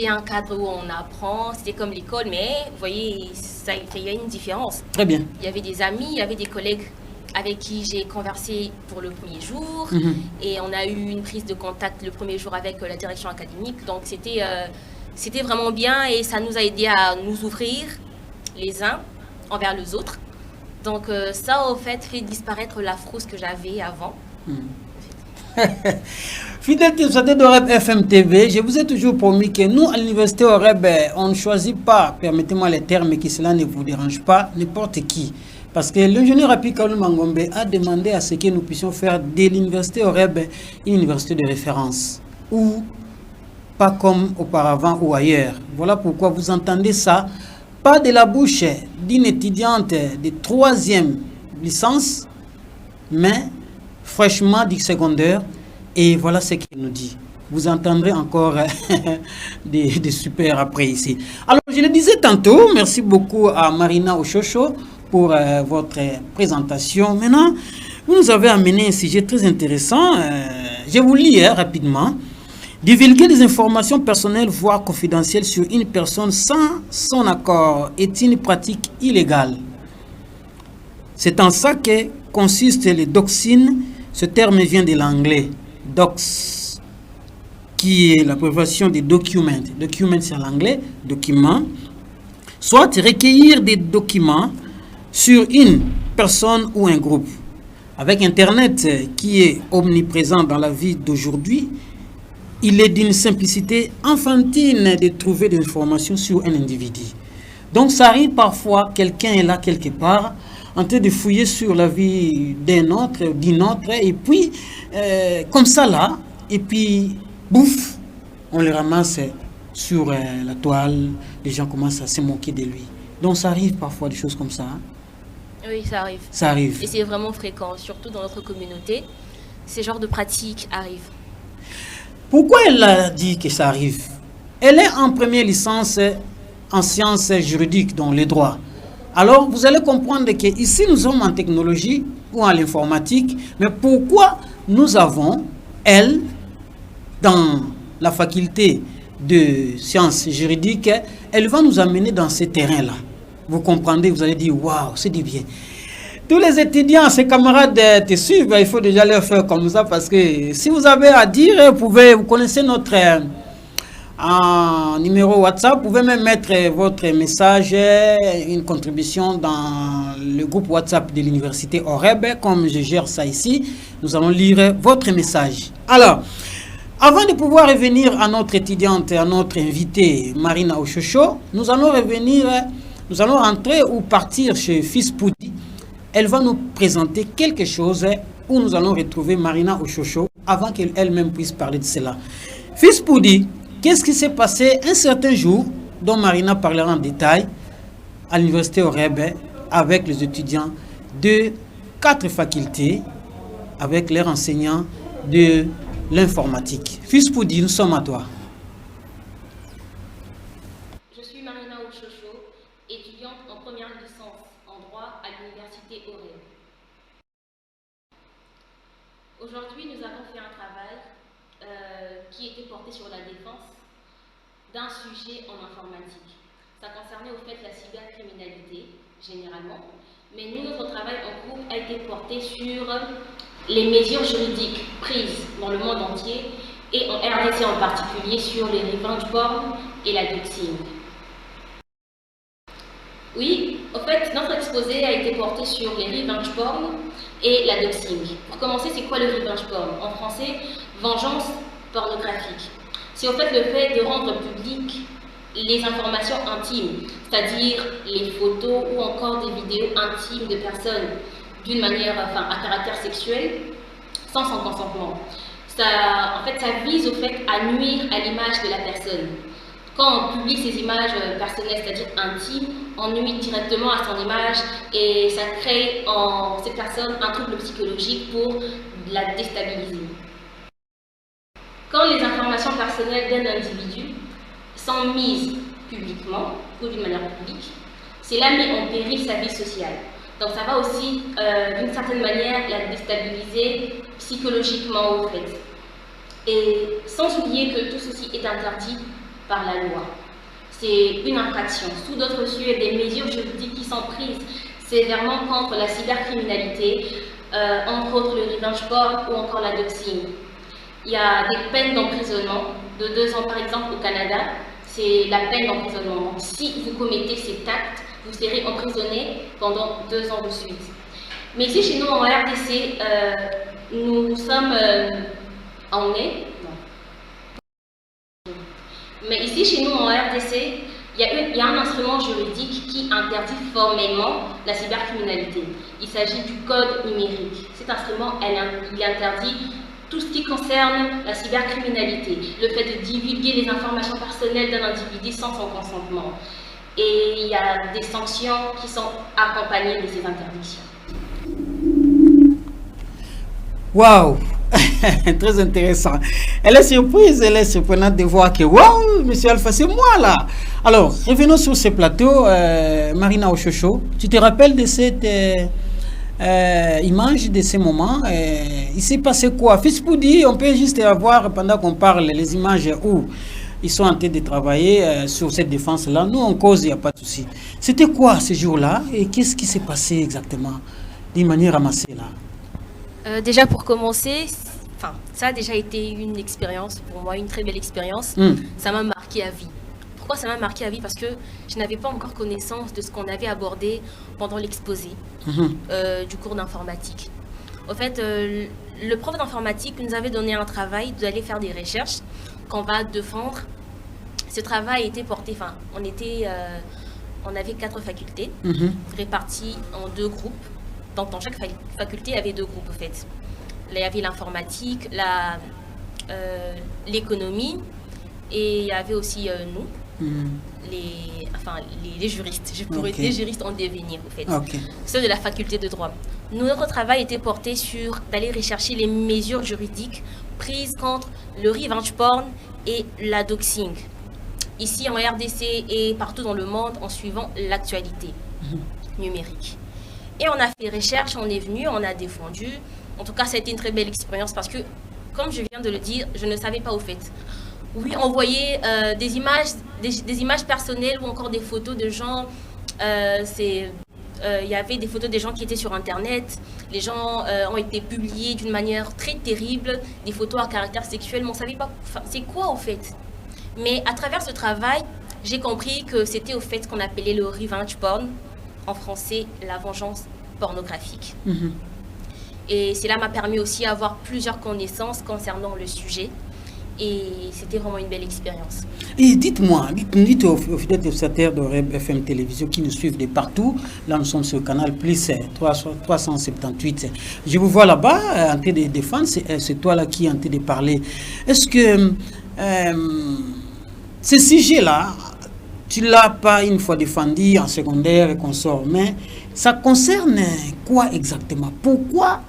C'est un cadre où on apprend, c'était comme l'école, mais vous voyez, il y a une différence. Très bien. Il y avait des amis, il y avait des collègues avec qui j'ai conversé pour le premier jour. Et on a eu une prise de contact le premier jour avec la direction académique. Donc c'était vraiment bien et ça nous a aidé à nous ouvrir les uns envers les autres. Donc ça, au fait disparaître la frousse que j'avais avant. Fidèle téléspectateur d'Oreb FM TV, je vous ai toujours promis que nous, à l'université Oreb, on ne choisit pas, permettez-moi les termes, que cela ne vous dérange pas, n'importe qui. Parce que l'ingénieur Apikaoulou Mangombe a demandé à ce que nous puissions faire de l'université Oreb une université de référence. Ou pas comme auparavant ou ailleurs. Voilà pourquoi vous entendez ça, pas de la bouche d'une étudiante de 3e licence, mais fraîchement du secondaire. Et voilà ce qu'il nous dit. Vous entendrez encore des super après ici. Alors, je le disais tantôt, merci beaucoup à Marina Ochocho pour votre présentation. Maintenant, vous nous avez amené un sujet très intéressant. Je vous lis rapidement. Divulguer des informations personnelles, voire confidentielles sur une personne sans son accord est une pratique illégale. C'est en ça que consiste le doxing. Ce terme vient de l'anglais docs, qui est l'abréviation de document. Document, c'est en anglais, document. Soit recueillir des documents sur une personne ou un groupe. Avec Internet qui est omniprésent dans la vie d'aujourd'hui, il est d'une simplicité enfantine de trouver des informations sur un individu. Donc ça arrive parfois, quelqu'un est là quelque part, en train de fouiller sur la vie d'un autre, d'une autre, et puis, comme ça là, et puis, bouf, on le ramasse sur la toile, les gens commencent à se moquer de lui. Donc ça arrive parfois des choses comme ça. Hein? Oui, ça arrive. Ça arrive. Et c'est vraiment fréquent, surtout dans notre communauté. Ces genres de pratiques arrivent. Pourquoi elle a dit que ça arrive? Elle est en première licence en sciences juridiques, dans les droits. Alors, vous allez comprendre qu'ici, nous sommes en technologie ou en l'informatique, mais pourquoi nous avons, elle, dans la faculté de sciences juridiques, elle va nous amener dans ces terrains-là. Vous comprendrez, vous allez dire, waouh, c'est du bien. Tous les étudiants, ces camarades te suivent, il faut déjà leur faire comme ça, parce que si vous avez à dire, vous connaissez notre numéro WhatsApp, vous pouvez même mettre votre message, une contribution dans le groupe WhatsApp de l'université Oreb, comme je gère ça ici, nous allons lire votre message. Alors, avant de pouvoir revenir à notre étudiante, à notre invitée Marina Ochocho, nous allons rentrer ou partir chez Fils Poudi. Elle va nous présenter quelque chose où nous allons retrouver Marina Ochocho avant qu'elle-même puisse parler de cela. Fils Poudi, qu'est-ce qui s'est passé un certain jour, dont Marina parlera en détail, à l'université Oreb, avec les étudiants de 4 facultés, avec leurs enseignants de l'informatique. Fils Poudi, nous sommes à toi. Je suis Marina Ochocho, étudiante en première licence en droit à l'université Oreb. Aujourd'hui, nous avons fait un travail qui était porté sur la défense d'un sujet en informatique. Ça concernait au fait la cybercriminalité, généralement, mais nous, notre travail en groupe a été porté sur les mesures juridiques prises dans le monde entier et en RDC en particulier sur les revenge porn et la doxing. Oui, au fait, notre exposé a été porté sur les revenge porn et la doxing. Pour commencer, c'est quoi le revenge porn? En français, vengeance pornographique. C'est au fait le fait de rendre public les informations intimes, c'est-à-dire les photos ou encore des vidéos intimes de personnes d'une manière, à caractère sexuel, sans son consentement. En fait, ça vise au fait à nuire à l'image de la personne. Quand on publie ces images personnelles, c'est-à-dire intimes, on nuit directement à son image et ça crée en cette personne un trouble psychologique pour la déstabiliser. Quand les informations personnelles d'un individu sont mises publiquement ou d'une manière publique, cela met en péril sa vie sociale. Donc ça va aussi, d'une certaine manière, la déstabiliser psychologiquement au fait. Et sans oublier que tout ceci est interdit par la loi. C'est une infraction. Sous d'autres yeux, des mesures juridiques qui sont prises sévèrement contre la cybercriminalité, entre autres le revenge porn ou encore la doxing. Il y a des peines d'emprisonnement de 2 ans par exemple au Canada, c'est la peine d'emprisonnement. Donc, si vous commettez cet acte, vous serez emprisonné pendant 2 ans de suite. Mais ici chez nous en RDC, nous sommes en mai. Mais ici chez nous en RDC, il y a un instrument juridique qui interdit formellement la cybercriminalité. Il s'agit du code numérique. Cet instrument, il interdit tout ce qui concerne la cybercriminalité, le fait de divulguer les informations personnelles d'un individu sans son consentement. Et il y a des sanctions qui sont accompagnées de ces interdictions. Waouh! Très intéressant. Elle est surprenante de voir que, waouh, monsieur Alpha, c'est moi là. Alors, revenons sur ce plateau. Marina Ochocho, tu te rappelles de cette image, de ces moments? Il s'est passé quoi? Fispoudi, on peut juste avoir, pendant qu'on parle, les images où ils sont en train de travailler sur cette défense-là. Nous, en cause, il n'y a pas de souci. C'était quoi ce jour-là et qu'est-ce qui s'est passé exactement d'une manière ramassée là? Déjà pour commencer, ça a déjà été une expérience pour moi, une très belle expérience. Ça m'a marqué à vie. Pourquoi ça m'a marqué à vie? Parce que je n'avais pas encore connaissance de ce qu'on avait abordé pendant l'exposé du cours d'informatique. En fait, le prof d'informatique nous avait donné un travail d'aller faire des recherches qu'on va défendre. Ce travail était porté, on avait 4 facultés réparties en 2 groupes. Donc, dans chaque faculté, il y avait 2 groupes, en fait. Là, il y avait l'informatique, l'économie, et il y avait aussi nous, les juristes. Je pourrais dire les juristes en devenir, en fait. Ceux de la faculté de droit. Notre travail était porté sur d'aller rechercher les mesures juridiques prises contre le revenge porn et la doxing. Ici, en RDC et partout dans le monde, en suivant l'actualité numérique. Et on a fait des recherches, on est venu, on a défendu. En tout cas, ça a été une très belle expérience parce que, comme je viens de le dire, je ne savais pas au fait. Oui, on voyait des images personnelles ou encore des photos de gens. Il y avait des photos des gens qui étaient sur Internet. Les gens ont été publiés d'une manière très terrible, des photos à caractère sexuel, mais on ne savait pas c'est quoi au fait. Mais à travers ce travail, j'ai compris que c'était au fait ce qu'on appelait le revenge porn. En français, la vengeance pornographique. Et cela m'a permis aussi d'avoir plusieurs connaissances concernant le sujet. Et c'était vraiment une belle expérience. Et dites-moi, dites aux fidèles observateurs de REB FM Télévision qui nous suivent de partout. Là, nous sommes sur le canal plus 378. Je vous vois là-bas en train de défendre. C'est toi là qui es en train de parler. Est-ce que ce sujet-là, tu ne l'as pas une fois défendu en secondaire et qu'on sort, mais ça concerne quoi exactement? Pourquoi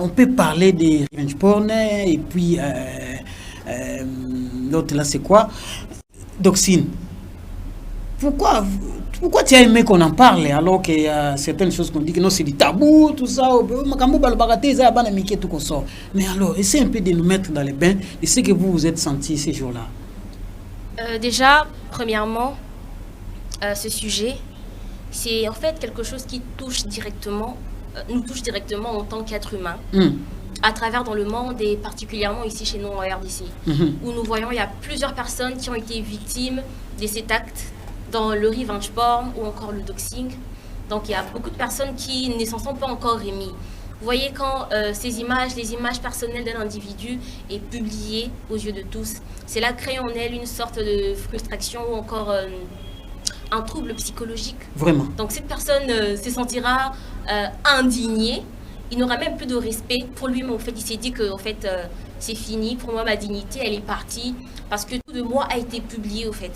on peut parler de revenge porn et puis l'autre là c'est quoi? Doxine. Pourquoi tu as aimé qu'on en parle alors qu'il y a certaines choses qu'on dit que non, c'est du tabou, tout ça. Mais alors, essayez un peu de nous mettre dans les bains de ce que vous vous êtes senti ces jours-là. Déjà, premièrement, ce sujet, c'est en fait quelque chose qui touche directement, nous touche directement en tant qu'être humain, à travers dans le monde et particulièrement ici chez nous en RDC, où nous voyons il y a plusieurs personnes qui ont été victimes de cet acte dans le revenge porn ou encore le doxing. Donc il y a beaucoup de personnes qui ne s'en sont pas encore remis. Vous voyez quand les images personnelles d'un individu est publiées aux yeux de tous, cela crée en elle une sorte de frustration ou encore un trouble psychologique. Vraiment. Donc cette personne se sentira indignée. Il n'aura même plus de respect pour lui, mais en fait, il s'est dit que en fait, c'est fini. Pour moi, ma dignité, elle est partie parce que tout de moi a été publié, au fait.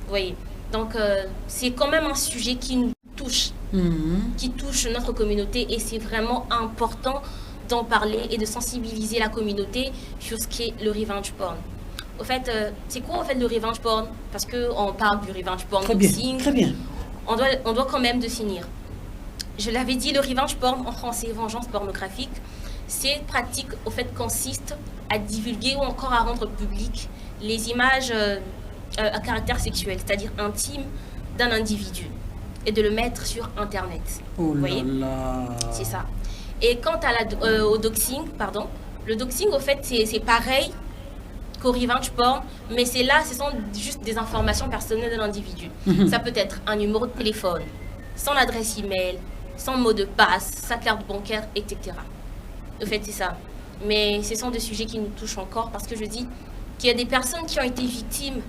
Vous voyez. Donc, c'est quand même un sujet qui nous touche, qui touche notre communauté, et c'est vraiment important d'en parler et de sensibiliser la communauté sur ce qu'est le revenge porn. Au fait, c'est quoi en fait le revenge porn? Parce qu'on parle du revenge porn boxing. Très bien. On doit quand même définir. Je l'avais dit, le revenge porn en français, vengeance pornographique, cette pratique au fait consiste à divulguer ou encore à rendre public les images à caractère sexuel, c'est-à-dire intime d'un individu, et de le mettre sur Internet. Oh Vous voyez? là. C'est ça. Et quant à au doxing, pardon, le doxing, au fait, c'est pareil qu'au revenge porn, mais c'est là, ce sont juste des informations personnelles de l'individu. Ça peut être un numéro de téléphone, son adresse email, son mot de passe, sa carte bancaire, etc. Au fait, c'est ça. Mais ce sont des sujets qui nous touchent encore parce que je dis qu'il y a des personnes qui ont été victimes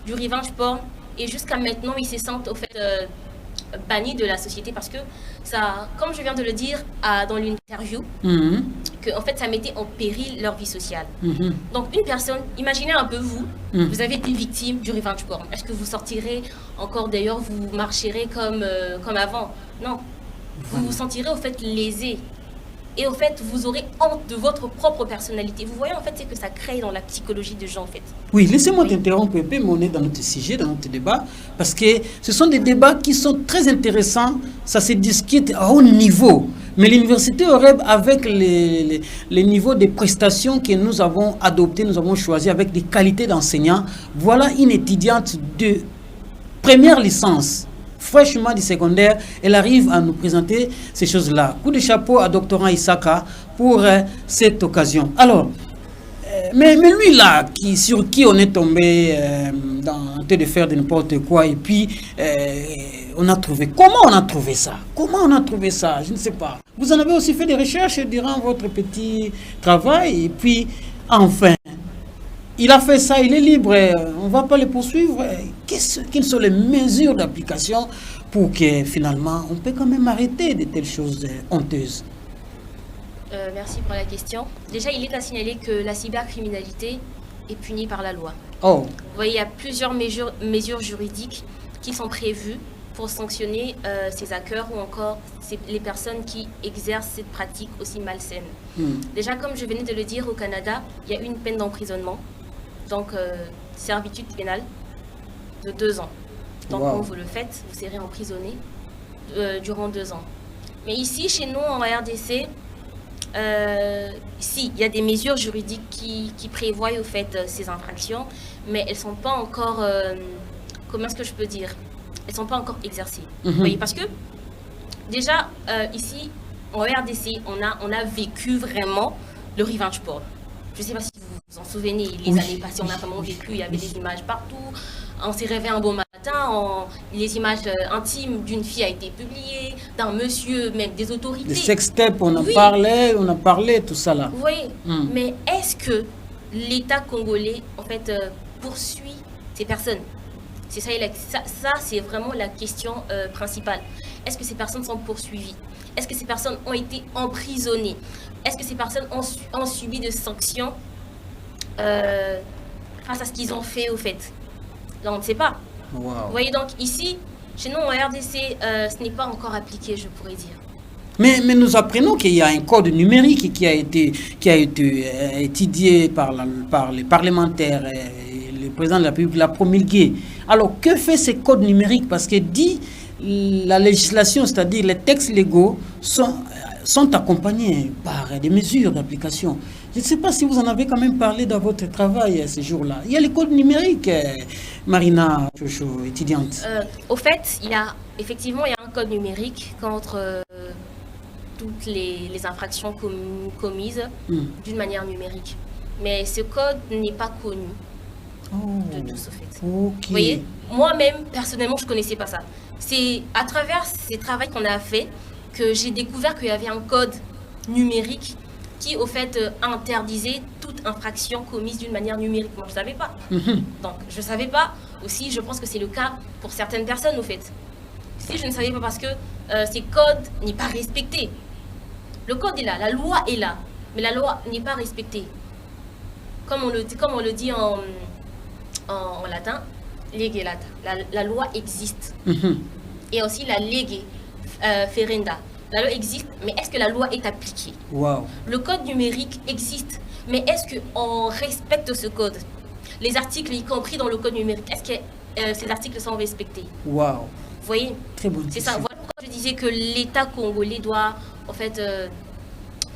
du revenge porn et jusqu'à maintenant, ils se sentent au fait bannis de la société parce que ça, comme je viens de le dire dans l'interview, que en fait, ça mettait en péril leur vie sociale. Donc, une personne, imaginez un peu vous, vous avez été victime du revenge porn. Est-ce que vous sortirez encore d'ailleurs, vous marcherez comme avant? Non. Vous vous sentirez au fait lésé. Et au fait, vous aurez honte de votre propre personnalité. Vous voyez, en fait, c'est que ça crée dans la psychologie des gens, en fait. Oui, laissez-moi t'interrompre un peu, mais on est dans notre sujet, dans notre débat, parce que ce sont des débats qui sont très intéressants, ça se discute à haut niveau. Mais l'université Oreb, avec les niveaux de prestations que nous avons adoptés, nous avons choisi avec des qualités d'enseignants, voilà une étudiante de première licence, fraîchement du secondaire, elle arrive à nous présenter ces choses-là. Coup de chapeau à doctorant Isaka pour cette occasion. Alors, mais lui là, sur qui on est tombé dans le de faire de n'importe quoi, et puis on a trouvé. Comment on a trouvé ça? Comment on a trouvé ça? Je ne sais pas. Vous en avez aussi fait des recherches durant votre petit travail, et puis enfin, il a fait ça, il est libre, on ne va pas le poursuivre. Quelles sont les mesures d'application pour que finalement on peut quand même arrêter de telles choses honteuses? Merci pour la question. Déjà, il est à signaler que la cybercriminalité est punie par la loi. Oh. Vous voyez, il y a plusieurs mesures juridiques qui sont prévues pour sanctionner ces hackers ou encore les personnes qui exercent cette pratique aussi malsaine. Déjà, comme je venais de le dire, au Canada, il y a une peine d'emprisonnement, donc servitude pénale de 2 ans. Donc, quand vous le faites, vous serez emprisonné durant 2 ans. Mais ici, chez nous, en RDC, si, il y a des mesures juridiques qui prévoient au fait ces infractions, mais elles ne sont pas encore, comment est-ce que je peux dire, elles ne sont pas encore exercées. Vous voyez, parce que déjà, ici, en RDC, on a vécu vraiment le revenge porn. Je ne sais pas si vous vous en souvenez, les années passées, on a vraiment vécu, il y avait des images partout. On s'est réveillé un beau matin, les images intimes d'une fille a été publiées, d'un monsieur, même des autorités. Les sextapes, on a parlé, tout ça là. Vous voyez, mais est-ce que l'État congolais, en fait, poursuit ces personnes? C'est ça, c'est vraiment la question principale. Est-ce que ces personnes sont poursuivies? Est-ce que ces personnes ont été emprisonnées? Est-ce que ces personnes ont subi des sanctions face à ce qu'ils ont fait au fait? Là, on ne sait pas. Wow. Vous voyez, donc ici, chez nous en RDC, ce n'est pas encore appliqué, je pourrais dire. Mais nous apprenons qu'il y a un code numérique qui a été étudié par les parlementaires, et le président de la République l'a promulgué. Alors, que fait ce code numérique? Parce que dit la législation, c'est-à-dire les textes légaux, sont accompagnés par des mesures d'application. Je ne sais pas si vous en avez quand même parlé dans votre travail ce jour-là. Il y a les codes numériques, Marina Chocho, étudiante. Au fait, effectivement, il y a un code numérique contre toutes les infractions commises d'une manière numérique. Mais ce code n'est pas connu de tous, au fait. Vous voyez, moi-même, personnellement, je ne connaissais pas ça. C'est à travers ces travaux qu'on a fait que j'ai découvert qu'il y avait un code numérique qui, au fait, interdisait toute infraction commise d'une manière numérique. Moi, je ne savais pas. Donc, je ne savais pas. Aussi, je pense que c'est le cas pour certaines personnes, au fait. Si je ne savais pas parce que ces codes n'est pas respecté. Le code est là, la loi est là, mais la loi n'est pas respectée. Comme on le dit en latin, lege lata. La loi existe. Et aussi la lege ferenda. La loi existe, mais est-ce que la loi est appliquée? Le code numérique existe, mais est-ce qu'on respecte ce code? Les articles, y compris dans le code numérique, est-ce que ces articles sont respectés? Vous voyez? Très bon. C'est ça. Voilà pourquoi je disais que l'État congolais doit, en fait,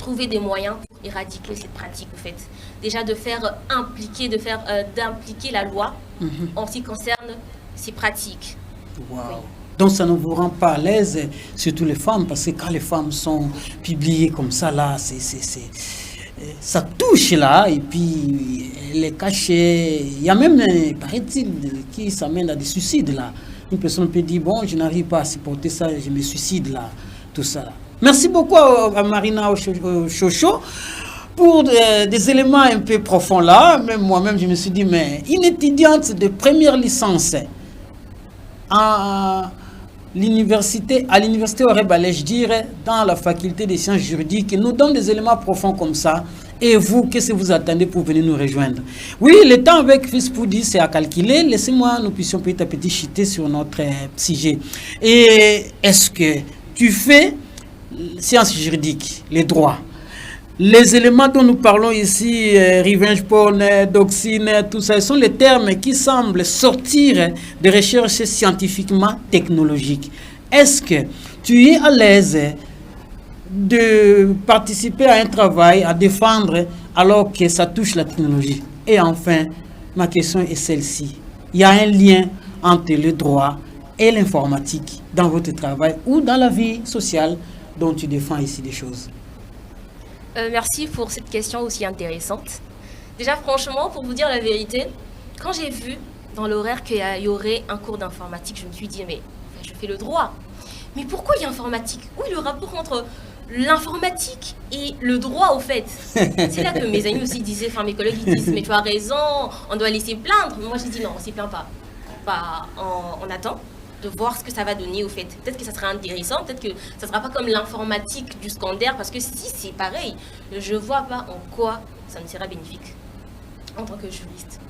trouver des moyens pour éradiquer cette pratique, en fait. Déjà de faire impliquer, d'impliquer la loi en ce qui concerne ces pratiques. Wow. Oui. Donc ça ne vous rend pas à l'aise, surtout les femmes, parce que quand les femmes sont publiées comme ça, là, ça touche là, et puis les cachets, il y a même, paraît-il, qui s'amène à des suicides là. Une personne peut dire, bon, je n'arrive pas à supporter ça, je me suicide là, tout ça là. Merci beaucoup à Marina Chocho pour des éléments un peu profonds là. Même moi-même, je me suis dit, mais une étudiante de première licence à l'université Oreb, allais-je dire, dans la faculté des sciences juridiques, nous donne des éléments profonds comme ça. Et vous, qu'est-ce que vous attendez pour venir nous rejoindre? Oui, le temps avec Fils Poudi, c'est à calculer. Laissez-moi, nous puissions petit à petit chuter sur notre sujet. Et est-ce que tu fais sciences juridiques, les droits? Les éléments dont nous parlons ici, revenge porn, doxine, tout ça, ce sont les termes qui semblent sortir de recherches scientifiquement technologiques. Est-ce que tu es à l'aise de participer à un travail, à défendre, alors que ça touche la technologie? Et enfin, ma question est celle-ci. Il y a un lien entre le droit et l'informatique dans votre travail ou dans la vie sociale dont tu défends ici des choses? Merci pour cette question aussi intéressante. Déjà, franchement, pour vous dire la vérité, quand j'ai vu dans l'horaire qu'il y aurait un cours d'informatique, je me suis dit, mais je fais le droit. Mais pourquoi il y a informatique? Où est le rapport entre l'informatique et le droit, au fait? C'est là que mes amis aussi disaient, enfin mes collègues ils disent, mais tu as raison, on doit laisser plaindre. Moi j'ai dit non, on ne s'y plaint pas. On attend de voir ce que ça va donner, au fait. Peut-être que ça sera intéressant, peut-être que ça ne sera pas comme l'informatique du secondaire, parce que si c'est pareil, je ne vois pas en quoi ça me sera bénéfique en tant que juriste.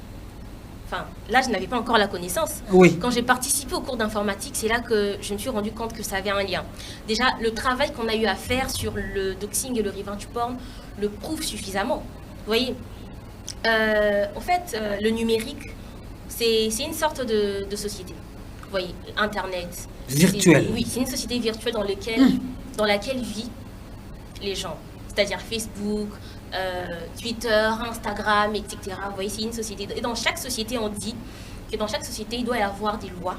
Enfin, là, je n'avais pas encore la connaissance. Oui. Quand j'ai participé au cours d'informatique, c'est là que je me suis rendu compte que ça avait un lien. Déjà, le travail qu'on a eu à faire sur le doxing et le revenge porn le prouve suffisamment. Vous voyez, en fait, le numérique, c'est une sorte de société. Vous voyez, Internet. Virtuelle. Oui, c'est une société virtuelle dans laquelle vivent les gens. C'est-à-dire Facebook, Twitter, Instagram, etc. Vous voyez, c'est une société. Et dans chaque société, on dit que dans chaque société, il doit y avoir des lois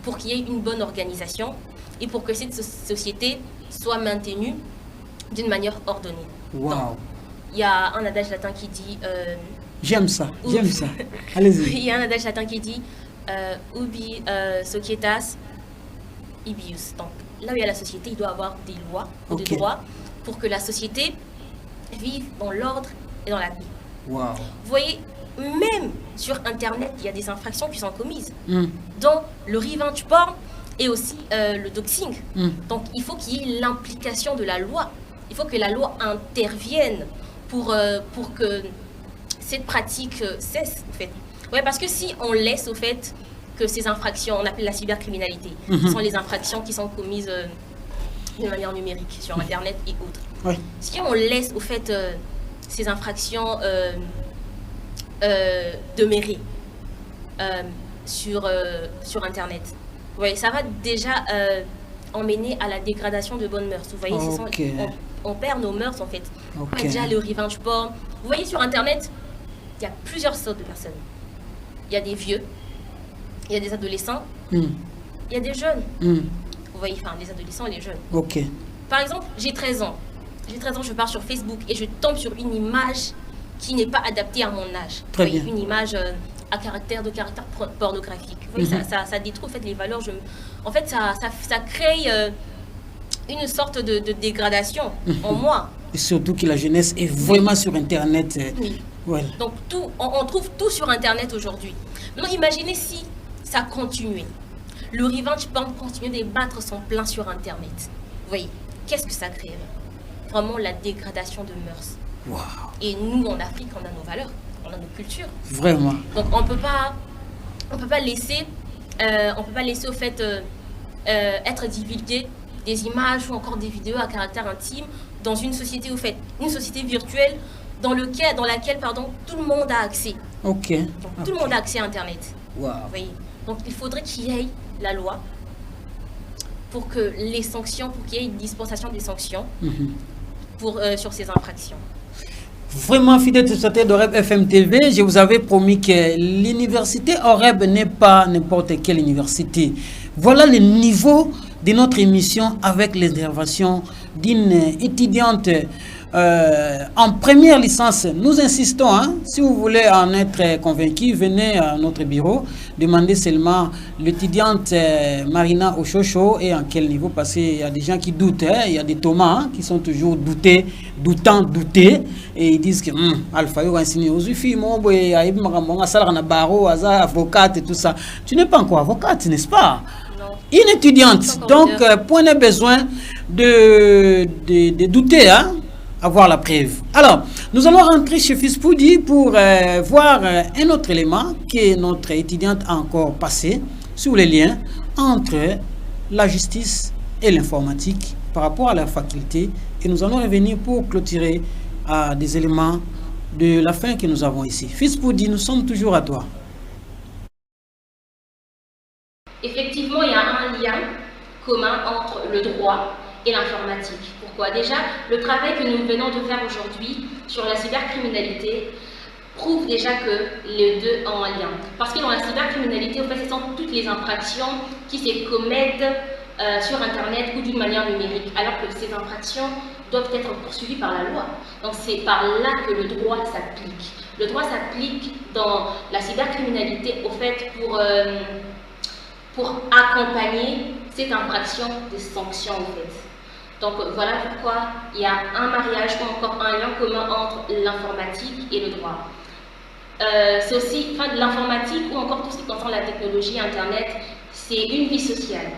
pour qu'il y ait une bonne organisation et pour que cette société soit maintenue d'une manière ordonnée. Wow. Il y a un adage latin qui dit... j'aime ça, j'aime ça. Allez-y. Il y a un adage latin qui dit ubi societas ibius. Donc, là où il y a la société, il doit avoir des lois, des droits pour que la société vive dans l'ordre et dans la paix. Wow. Vous voyez, même sur Internet, il y a des infractions qui sont commises, dont le revenge porn et aussi le doxing. Donc, il faut qu'il y ait l'implication de la loi. Il faut que la loi intervienne pour que cette pratique cesse, en fait. Ouais, parce que si on laisse, au fait, que ces infractions, on appelle la cybercriminalité, ce sont les infractions qui sont commises de manière numérique sur Internet et autres. Ouais. Si on laisse, au fait, ces infractions demeurer sur Internet, vous voyez, ça va déjà emmener à la dégradation de bonnes mœurs. Vous voyez, on perd nos mœurs, en fait. Déjà, le revenge porn. Vous voyez, sur Internet, il y a plusieurs sortes de personnes. Il y a des vieux, il y a des adolescents, il y a des jeunes. Vous voyez, enfin, les adolescents et les jeunes. Ok. Par exemple, j'ai 13 ans. J'ai 13 ans, je pars sur Facebook et je tombe sur une image qui n'est pas adaptée à mon âge. Très vous voyez, bien. une image à caractère pornographique. Vous voyez, ça détruit, en fait, les valeurs. En fait, ça crée une sorte de dégradation en moi. Et surtout que la jeunesse est vraiment sur Internet. Oui. Ouais. Donc, on trouve tout sur Internet aujourd'hui. Maintenant, imaginez si ça continuait. Le revenge porn continuait de battre son plein sur Internet. Vous voyez, qu'est-ce que ça créerait? Vraiment la dégradation de mœurs. Wow. Et nous, en Afrique, on a nos valeurs, on a nos cultures. Vraiment. Donc, on peut pas laisser, au fait, être divulgué des images ou encore des vidéos à caractère intime dans une société, au fait, une société virtuelle dans laquelle, tout le monde a accès. Ok. Donc, tout le monde a accès à Internet. Wow. Vous voyez. Donc, il faudrait qu'il y ait la loi pour que les sanctions, pour qu'il y ait une dispensation des sanctions, sur ces infractions. Vraiment, fidèle téléspectateur d'Oreb FM TV, je vous avais promis que l'université Oreb n'est pas n'importe quelle université. Voilà le niveau de notre émission avec l'intervention d'une étudiante en première licence. Nous insistons, hein, si vous voulez en être convaincu, venez à notre bureau, demandez seulement l'étudiante Marina Ochocho et en quel niveau, parce qu'il y a des gens qui doutent, hein, il y a des Thomas hein, qui sont toujours doutés, doutés, et ils disent que Alpha, avocate et tout ça. Tu n'es pas encore avocate, n'est-ce pas? Une étudiante, donc point de besoin de douter, hein, avoir la preuve. Alors, nous allons rentrer chez Fispoudi pour voir un autre élément que notre étudiante a encore passé sur les liens entre la justice et l'informatique par rapport à la faculté. Et nous allons revenir pour clôturer des éléments de la fin que nous avons ici. Fispoudi, nous sommes toujours à toi. Effectivement, il y a un lien commun entre le droit et l'informatique. Pourquoi? Déjà, le travail que nous venons de faire aujourd'hui sur la cybercriminalité prouve déjà que les deux ont un lien. Parce que dans la cybercriminalité, en fait, ce sont toutes les infractions qui se commettent sur Internet ou d'une manière numérique, alors que ces infractions doivent être poursuivies par la loi. Donc c'est par là que le droit s'applique. Le droit s'applique dans la cybercriminalité, au fait, pour accompagner cette infraction des sanctions, en fait. Donc voilà pourquoi il y a un mariage ou encore un lien commun entre l'informatique et le droit. C'est aussi l'informatique ou encore tout ce qui concerne la technologie, Internet, c'est une vie sociale.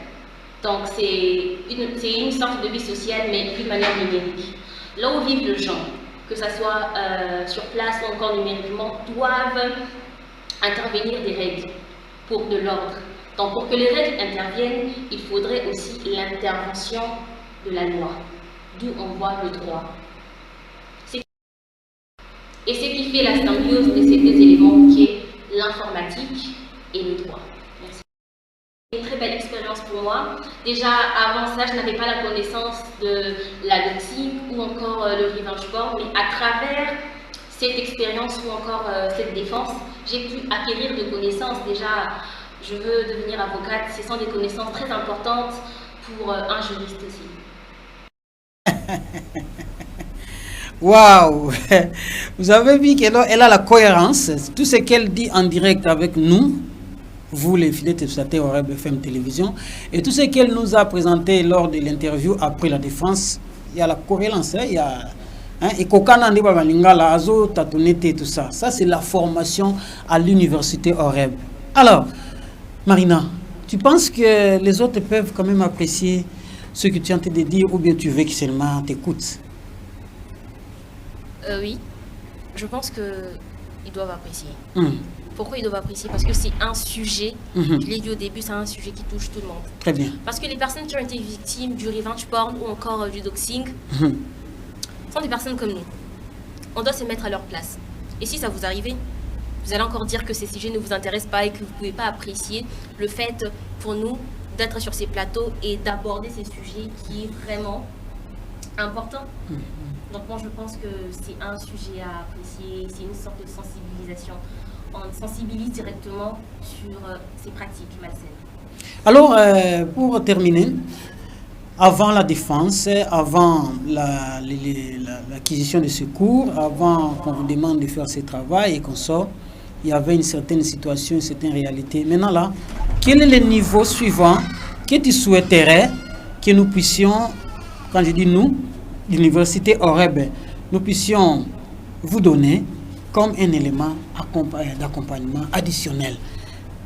Donc c'est une sorte de vie sociale, mais d'une manière numérique. Là où vivent les gens, que ce soit sur place ou encore numériquement, doivent intervenir des règles pour de l'ordre. Donc pour que les règles interviennent, il faudrait aussi l'intervention de la loi, d'où on voit le droit. Et ce qui fait la symbiose de ces deux éléments qui est l'informatique et le droit. Merci. Une très belle expérience pour moi. Déjà avant ça, je n'avais pas la connaissance de la doxing ou encore le revenge porn, mais à travers cette expérience ou encore cette défense, j'ai pu acquérir de connaissances. Déjà, je veux devenir avocate, ce sont des connaissances très importantes pour un juriste aussi. Waouh! Vous avez vu qu'elle a la cohérence. Tout ce qu'elle dit en direct avec nous, vous les fidèles téléspectateurs Oreb FM Télévision, et tout ce qu'elle nous a présenté lors de l'interview après la défense, il y a la cohérence, il y a et Kokana Ndibabalingala, Azo Tatonete, tout ça. Ça, c'est la formation à l'université Oreb. Alors, Marina, tu penses que les autres peuvent quand même apprécier ce que tu es en train de dire ou bien tu veux que seulement t'écoutent? Oui, je pense qu'ils doivent apprécier. Pourquoi ils doivent apprécier? Parce que c'est un sujet, je l'ai dit au début, c'est un sujet qui touche tout le monde. Très bien. Parce que les personnes qui ont été victimes du revenge porn ou encore du doxing sont des personnes comme nous. On doit se mettre à leur place. Et si ça vous arrive, vous allez encore dire que ces sujets ne vous intéressent pas et que vous ne pouvez pas apprécier le fait pour nous d'être sur ces plateaux et d'aborder ces sujets qui est vraiment important. Donc moi je pense que c'est un sujet à apprécier, c'est une sorte de sensibilisation. On sensibilise directement sur ces pratiques malsaines. Alors pour terminer, avant la défense, avant l'acquisition de secours, avant qu'on vous demande de faire ce travail et qu'on sort, il y avait une certaine situation, une certaine réalité. Maintenant là, quel est le niveau suivant que tu souhaiterais que nous puissions, quand je dis nous, l'université Oreb, nous puissions vous donner comme un élément d'accompagnement additionnel?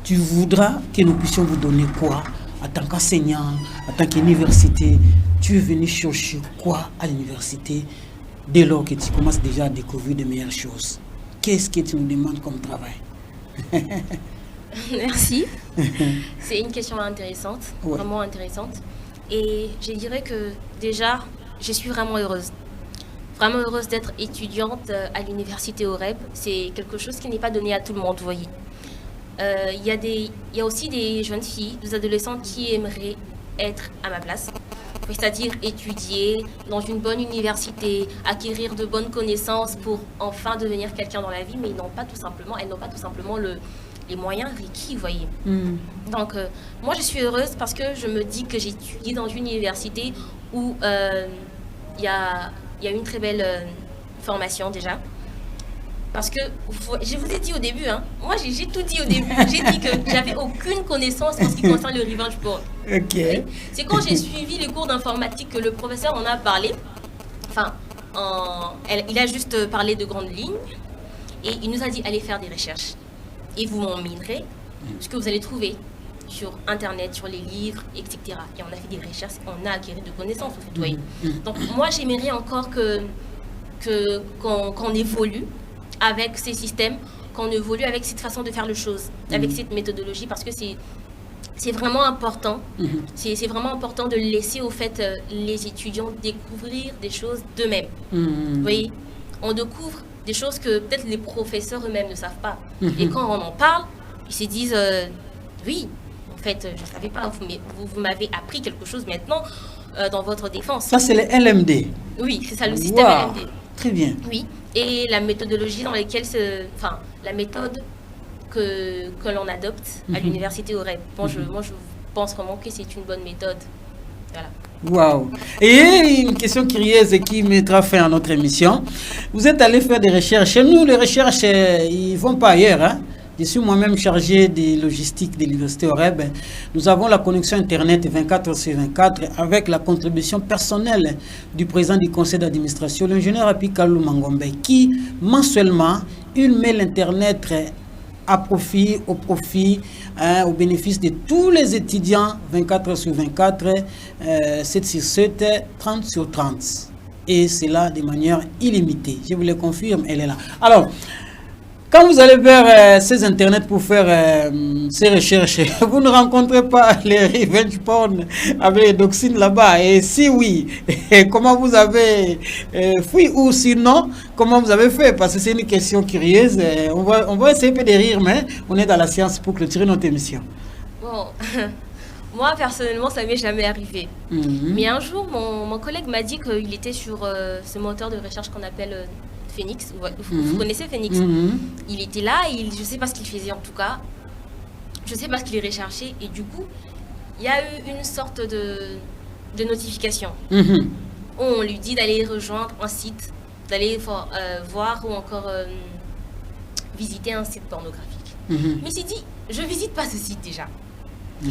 Tu voudras que nous puissions vous donner quoi en tant qu'enseignant, en tant qu'université? Tu es venu chercher quoi à l'université dès lors que tu commences déjà à découvrir de meilleures choses? Qu'est-ce que tu nous demandes comme travail? Merci. C'est une question intéressante, vraiment intéressante. Et je dirais que déjà, je suis vraiment heureuse. Vraiment heureuse d'être étudiante à l'université Oreb. C'est quelque chose qui n'est pas donné à tout le monde, vous voyez. Il y a aussi des jeunes filles, des adolescentes qui aimeraient être à ma place. c'est-à-dire étudier dans une bonne université, acquérir de bonnes connaissances pour enfin devenir quelqu'un dans la vie, mais elles n'ont pas tout simplement les moyens requis, vous voyez. Donc, moi, je suis heureuse parce que je me dis que j'ai étudié dans une université où il y a une très belle formation déjà. Parce que, je vous ai dit au début, hein, moi j'ai tout dit au début, j'ai dit que j'avais aucune connaissance en ce qui concerne le revenge porn. Ok. C'est quand j'ai suivi les cours d'informatique que le professeur en a parlé. Enfin, il a juste parlé de grandes lignes et il nous a dit allez faire des recherches. Et vous m'emminerez ce que vous allez trouver sur Internet, sur les livres, etc. Et on a fait des recherches, on a acquis de connaissances, en fait, voyez. Donc moi j'aimerais encore qu'on évolue avec ces systèmes, qu'on évolue avec cette façon de faire les choses, avec cette méthodologie, parce que c'est vraiment important. C'est vraiment important de laisser au fait les étudiants découvrir des choses d'eux-mêmes. Vous voyez, on découvre des choses que peut-être les professeurs eux-mêmes ne savent pas. Et quand on en parle, ils se disent oui, en fait, je ne savais pas, mais vous m'avez appris quelque chose maintenant dans votre défense. Ça, c'est le LMD. Oui, c'est ça, le système LMD. Très bien. Oui, et la méthodologie dans laquelle la méthode que l'on adopte à l'université au REB. Moi, je pense vraiment que c'est une bonne méthode. Voilà. Waouh! Et une question curieuse qui mettra fin à notre émission. Vous êtes allé faire des recherches. Chez nous, les recherches, ils ne vont pas ailleurs. Hein? Je suis moi-même chargé des logistiques de l'université OREB. Nous avons la connexion Internet 24/24 avec la contribution personnelle du président du conseil d'administration, l'ingénieur Apikalou Mangombe, qui mensuellement, il met l'Internet au profit, au bénéfice de tous les étudiants 24/24, 7/7, 30/30. Et c'est là de manière illimitée. Je vous le confirme, elle est là. Alors, quand vous allez vers ces internets pour faire ces recherches, vous ne rencontrez pas les revenge porn avec les doxines là-bas. Et si oui, comment vous avez fui, ou sinon, comment vous avez fait? Parce que c'est une question curieuse. On va essayer de rire, mais on est dans la science pour clôturer notre émission. Bon, moi personnellement, ça m'est jamais arrivé. Mais un jour, mon collègue m'a dit qu'il était sur ce moteur de recherche qu'on appelle Phoenix. Vous connaissez Phoenix? Il était là, je ne sais pas ce qu'il faisait en tout cas. Je ne sais pas ce qu'il recherchait. Et du coup, il y a eu une sorte de notification. Où on lui dit d'aller rejoindre un site, d'aller voir ou encore visiter un site pornographique. Mais il s'est dit, je ne visite pas ce site déjà.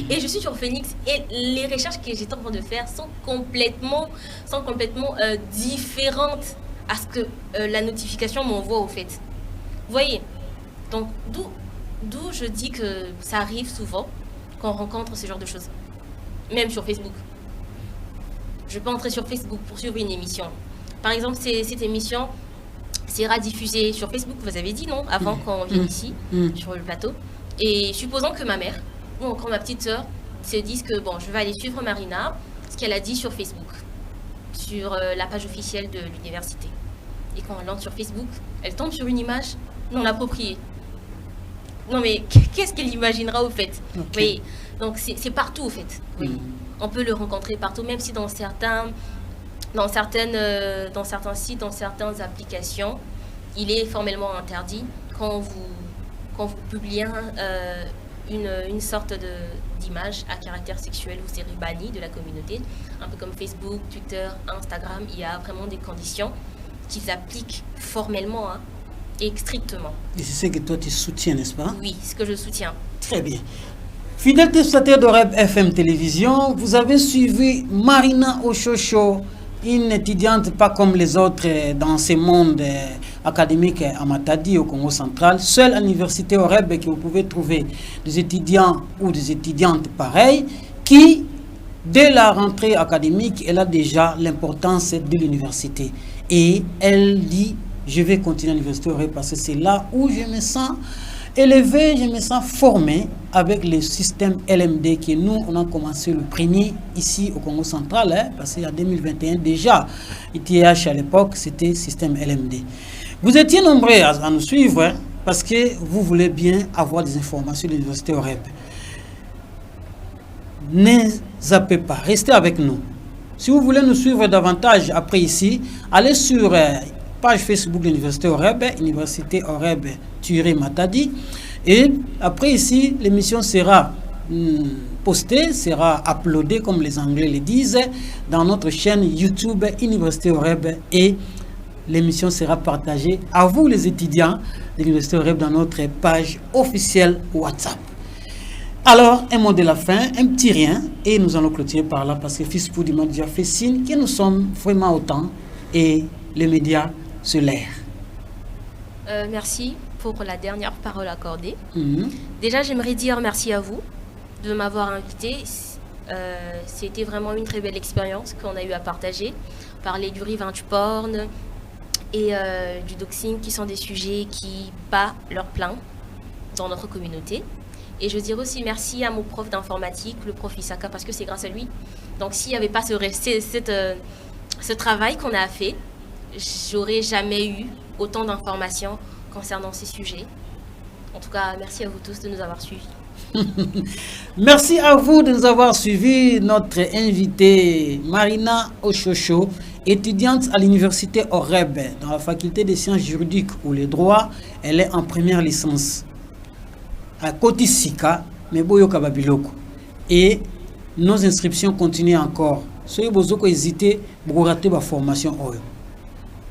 Et je suis sur Phoenix et les recherches que j'étais en train de faire sont complètement différentes à ce que la notification m'envoie au fait. Vous voyez? Donc, d'où je dis que ça arrive souvent qu'on rencontre ce genre de choses. Même sur Facebook. Je peux entrer sur Facebook pour suivre une émission. Par exemple, cette émission sera diffusée sur Facebook, vous avez dit non, avant qu'on vienne ici, sur le plateau. Et supposons que ma mère ou encore ma petite sœur se disent que bon, je vais aller suivre Marina, ce qu'elle a dit sur Facebook, sur la page officielle de l'université. Et quand elle entre sur Facebook, elle tombe sur une image non appropriée. Non mais qu'est-ce qu'elle imaginera au fait? Oui, donc c'est partout au fait. Oui. On peut le rencontrer partout, même si dans certains sites, dans certaines applications, il est formellement interdit quand vous publiez une sorte d'image à caractère sexuel, vous serez banni de la communauté. Un peu comme Facebook, Twitter, Instagram, il y a vraiment des conditions qui s'appliquent formellement et strictement. Et c'est ce que toi tu soutiens, n'est-ce pas? Oui, ce que je soutiens. Très bien. Fidèle téléspectateur de REB FM Télévision, vous avez suivi Marina Oshocho, une étudiante pas comme les autres dans ce monde académique à Matadi, au Congo central. Seule à l'université au REB que vous pouvez trouver des étudiants ou des étudiantes pareilles qui, dès la rentrée académique, elle a déjà l'importance de l'université. Et elle dit, je vais continuer à l'université au REB parce que c'est là où je me sens élevé, je me sens formé avec le système LMD que nous, on a commencé le premier ici au Congo central, parce qu'en 2021 déjà, ITH à l'époque, c'était système LMD. Vous étiez nombreux à nous suivre parce que vous voulez bien avoir des informations de l'université au REB. Ne zappez pas, restez avec nous. Si vous voulez nous suivre davantage après ici, allez sur page Facebook de l'Université Oreb, Université Oreb Matadi. Et après ici, l'émission sera postée, sera uploadée, comme les Anglais le disent, dans notre chaîne YouTube Université Oreb, et l'émission sera partagée à vous les étudiants de l'Université Oreb dans notre page officielle WhatsApp. Alors, un mot de la fin, un petit rien, et nous allons clôturer par là parce que Fils Poudi m'a déjà fait signe que nous sommes vraiment au temps et les médias se l'air. Merci pour la dernière parole accordée. Déjà, j'aimerais dire merci à vous de m'avoir invité. C'était vraiment une très belle expérience qu'on a eu à partager. Parler du revenge porn et du doxing, qui sont des sujets qui battent leur plein dans notre communauté. Et je dirais aussi merci à mon prof d'informatique, le prof Isaka, parce que c'est grâce à lui. Donc s'il n'y avait pas ce travail qu'on a fait, j'aurais jamais eu autant d'informations concernant ces sujets. En tout cas, merci à vous tous de nous avoir suivis. Merci à vous de nous avoir suivis. Notre invitée Marina Oshocho, étudiante à l'université Oreb dans la faculté des sciences juridiques ou les droits, elle est en première licence à Kotisika, mais Boyoka Babiloko. Et nos inscriptions continuent encore. Soyez bozoko hésiter pour rater ma formation.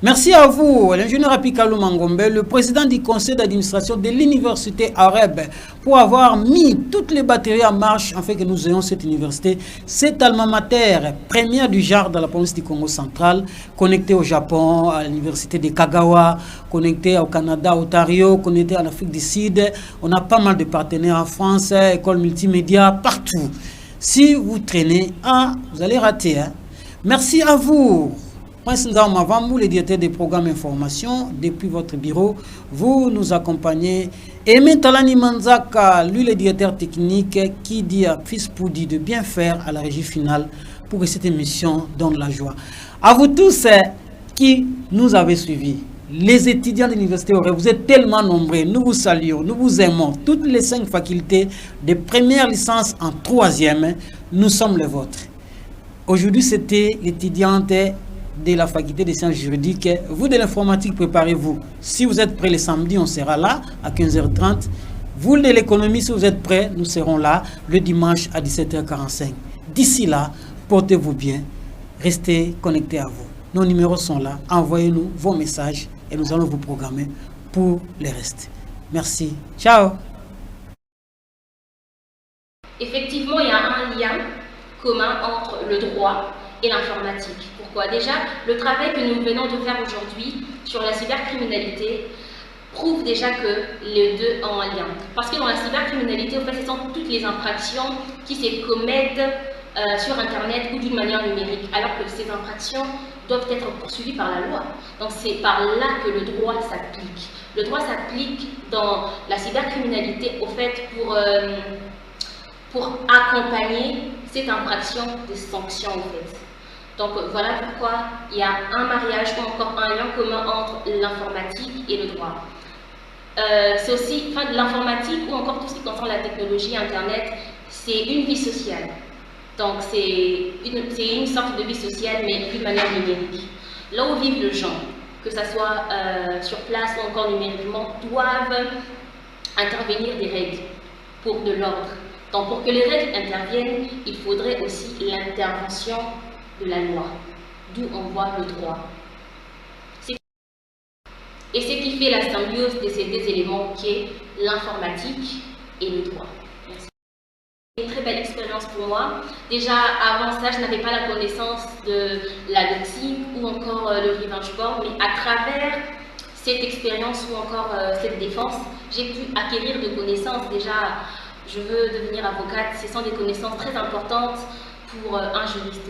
Merci à vous, l'ingénieur Apikalo Mangombe, le président du conseil d'administration de l'université Oreb, pour avoir mis toutes les batteries en marche afin que nous ayons cette université, cette alma mater première du genre dans la province du Congo central, connectée au Japon, à l'université de Kagawa, connectée au Canada, Ontario, connectée en Afrique du Sud. On a pas mal de partenaires en France, école multimédia, partout. Si vous traînez, vous allez rater. Merci à vous. Vous, le directeur des programmes information, depuis votre bureau, vous nous accompagnez. Et Talani Manzaka, lui le directeur technique, qui dit à Fils Poudi de bien faire à la régie finale pour que cette émission donne la joie. À vous tous qui nous avez suivis, les étudiants de l'université Oreb, vous êtes tellement nombreux, nous vous saluons, nous vous aimons. Toutes les 5 facultés de première licence en 3e, nous sommes les vôtres. Aujourd'hui, c'était l'étudiante de la faculté des sciences juridiques. Vous de l'informatique, préparez-vous. Si vous êtes prêts le samedi, on sera là à 15h30. Vous de l'économie, si vous êtes prêts, nous serons là le dimanche à 17h45. D'ici là, portez-vous bien. Restez connectés à vous. Nos numéros sont là. Envoyez-nous vos messages et nous allons vous programmer pour le reste. Merci. Ciao. Effectivement, il y a un lien commun entre le droit et l'informatique. Pourquoi? Déjà, le travail que nous venons de faire aujourd'hui sur la cybercriminalité prouve déjà que les deux ont un lien. Parce que dans la cybercriminalité, en fait, ce sont toutes les infractions qui se commettent sur Internet ou d'une manière numérique, alors que ces infractions doivent être poursuivies par la loi. Donc c'est par là que le droit s'applique. Le droit s'applique dans la cybercriminalité, au fait, pour accompagner cette infraction des sanctions, en fait. Donc voilà pourquoi il y a un mariage ou encore un lien commun entre l'informatique et le droit. C'est aussi de l'informatique ou encore tout ce qui concerne la technologie, Internet, c'est une vie sociale. Donc c'est une sorte de vie sociale, mais d'une manière numérique. Là où vivent les gens, que ce soit sur place ou encore numériquement, doivent intervenir des règles pour de l'ordre. Donc pour que les règles interviennent, il faudrait aussi l'intervention de la loi, d'où on voit le droit. Et ce qui fait la symbiose de ces deux éléments qui est l'informatique et le droit. Merci. Une très belle expérience pour moi. Déjà avant ça, je n'avais pas la connaissance de la doxing ou encore le revenge porn, mais à travers cette expérience ou encore cette défense, j'ai pu acquérir de connaissances. Déjà, je veux devenir avocate, ce sont des connaissances très importantes pour un juriste.